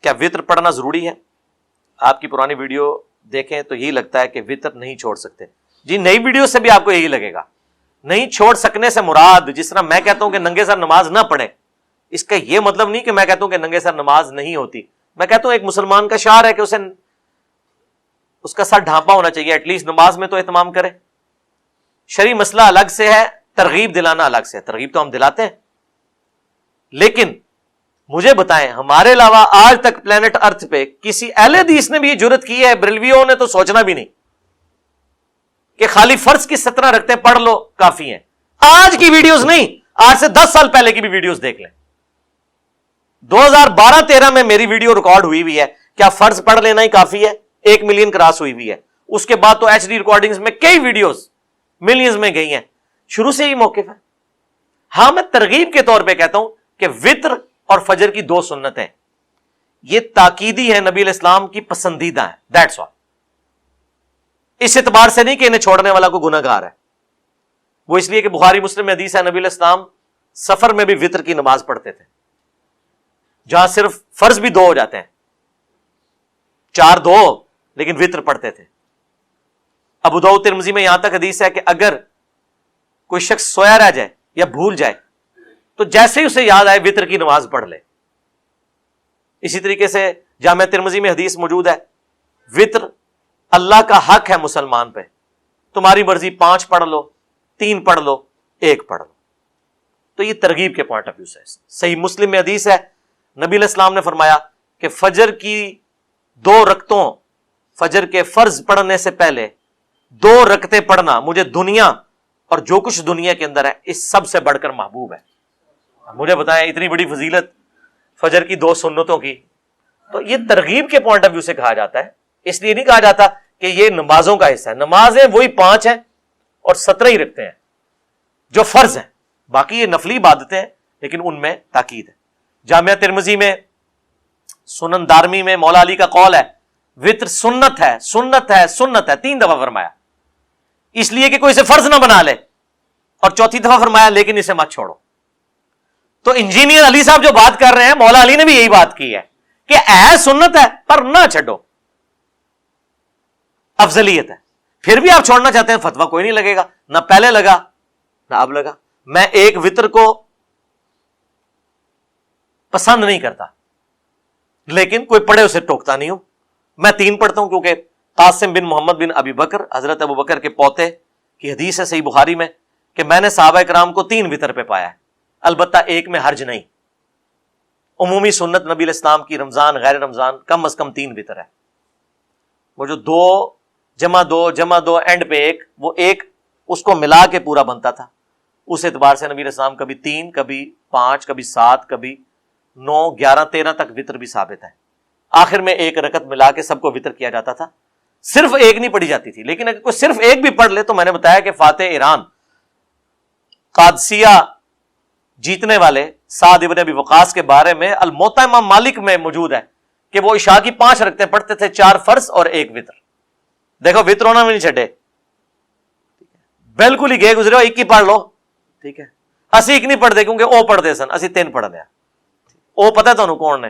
کیا وطر پڑھنا ضروری ہے؟ آپ کی پرانی ویڈیو دیکھیں تو یہی لگتا ہے کہ وطر نہیں چھوڑ سکتے. جی نئی ویڈیو سے بھی آپ کو یہی لگے گا. نہیں چھوڑ سکنے سے مراد, جس طرح میں کہتا ہوں کہ ننگے سر نماز نہ پڑھیں, اس کا یہ مطلب نہیں کہ میں کہتا ہوں کہ ننگے سر نماز نہیں ہوتی. میں کہتا ہوں ایک مسلمان کا شعار ہے کہ اس کا سر ڈھانپا ہونا چاہیے, ایٹ لیسٹ نماز میں تو اہتمام کرے. شرعی مسئلہ الگ سے ہے, ترغیب دلانا الگ سے ہے. ترغیب تو ہم دلاتے ہیں, لیکن مجھے بتائیں ہمارے علاوہ آج تک پلانٹ ارتھ پہ کسی اہل حدیث نے بھی یہ جرت کی ہے؟ بریلویوں نے تو سوچنا بھی نہیں کہ خالی فرض کی 17 رکھتے پڑھ لو کافی ہیں. آج کی ویڈیوز نہیں, آج سے 10 سال پہلے کی بھی ویڈیوز دیکھ لیں. 2012-13 میں میری ویڈیو ریکارڈ ہوئی ہے, کیا فرض پڑھ لینا ہی کافی ہے؟ 1 ملین کراس ہوئی ہے. اس کے بعد تو ایچ ڈی ریکارڈنگز میں کئی ویڈیوز ملینز میں گئی ہیں. شروع سے ہی موقف ہے. ہاں میں ترغیب کے طور پہ کہتا ہوں کہ وطر اور فجر کی 2 سنتیں یہ تاکیدی ہے, نبی علیہ السلام کی پسندیدہ ہیں. That's all. اس اعتبار سے نہیں کہ انہیں چھوڑنے والا کو گناہ گار ہے. وہ اس لیے کہ بخاری مسلم میں حدیث ہے, نبی علیہ السلام سفر میں بھی وطر کی نماز پڑھتے تھے, جہاں صرف فرض بھی 2 ہو جاتے ہیں, 4 2 لیکن وطر پڑھتے تھے. ابو داؤد ترمذی میں یہاں تک حدیث ہے کہ اگر کوئی شخص سویا رہ جائے یا بھول جائے تو جیسے ہی اسے یاد آئے وطر کی نماز پڑھ لے. اسی طریقے سے جامع ترمذی میں حدیث موجود ہے, وطر اللہ کا حق ہے مسلمان پہ, تمہاری مرضی 5 پڑھ لو, 3 پڑھ لو, 1 پڑھ لو. تو یہ ترغیب کے پوائنٹ آف ویو سے. صحیح مسلم میں حدیث ہے, نبی علیہ السلام نے فرمایا کہ فجر کی 2 رکعتوں, فجر کے فرض پڑھنے سے پہلے 2 رکعتیں پڑھنا مجھے دنیا اور جو کچھ دنیا کے اندر ہے اس سب سے بڑھ کر محبوب ہے. مجھے بتائیں اتنی بڑی فضیلت فجر کی 2 سنتوں کی, تو یہ ترغیب کے پوائنٹ آف ویو سے کہا جاتا ہے. اس لیے نہیں کہا جاتا کہ یہ نمازوں کا حصہ ہے. نمازیں وہی 5 ہیں اور 17 ہی رکھتے ہیں جو فرض ہیں, باقی یہ نفلی عبادتیں ہیں لیکن ان میں تاکید ہے. جامعہ ترمذی میں, سنن دارمی میں مولا علی کا قول ہے وطر سنت ہے, سنت ہے, سنت ہے, 3 دفعہ فرمایا, اس لیے کہ کوئی اسے فرض نہ بنا لے, اور 4تھی دفعہ فرمایا لیکن اسے مت چھوڑو. تو انجینئر علی صاحب جو بات کر رہے ہیں, مولا علی نے بھی یہی بات کی ہے کہ اے سنت ہے پر نہ چھڈو, افضلیت ہے. پھر بھی آپ چھوڑنا چاہتے ہیں, فتویٰ کوئی نہیں لگے گا, نہ پہلے لگا نہ اب لگا. میں ایک وطر کو پسند نہیں کرتا لیکن کوئی پڑھے اسے ٹوکتا نہیں ہوں. میں 3 پڑھتا ہوں کیونکہ قاسم بن محمد بن ابی بکر, حضرت ابو بکر کے پوتے کی حدیث ہے صحیح بخاری میں کہ میں نے صحابہ کرام کو 3 وطر پہ پایا ہے, البتہ ایک میں حرج نہیں. عمومی سنت نبی علیہ السلام کی رمضان غیر رمضان کم از کم 3 وطر ہے. وہ جو 2 جمع 2 جمع 2 اینڈ پہ 1, وہ 1 اس کو ملا کے پورا بنتا تھا. اس اعتبار سے نبی علیہ السلام کبھی 3, کبھی 5, کبھی 7, کبھی 9, 11, 13 تک وطر بھی ثابت ہے. آخر میں 1 رکعت ملا کے سب کو وطر کیا جاتا تھا, صرف 1 نہیں پڑھی جاتی تھی. لیکن اگر کوئی صرف 1 بھی پڑھ لے تو میں نے بتایا کہ فاتح ایران قادسیہ جیتنے والے سعد ابن ابی وقاص کے بارے میں الموطا امام مالک میں موجود ہے کہ وہ عشاء کی 5 رکعتیں پڑھتے تھے, 4 فرض اور 1 وطر. دیکھو وطر ہونا بھی نہیں چھڈے, بالکل ہی گئے گزرے ہو 1 ہی پڑھ لو, ٹھیک ہے. اسی 1 نہیں پڑھتے کیونکہ او پڑھتے سن, اسی 3 پڑھتے ہیں. او پتہ ہے تمہیں کون نے,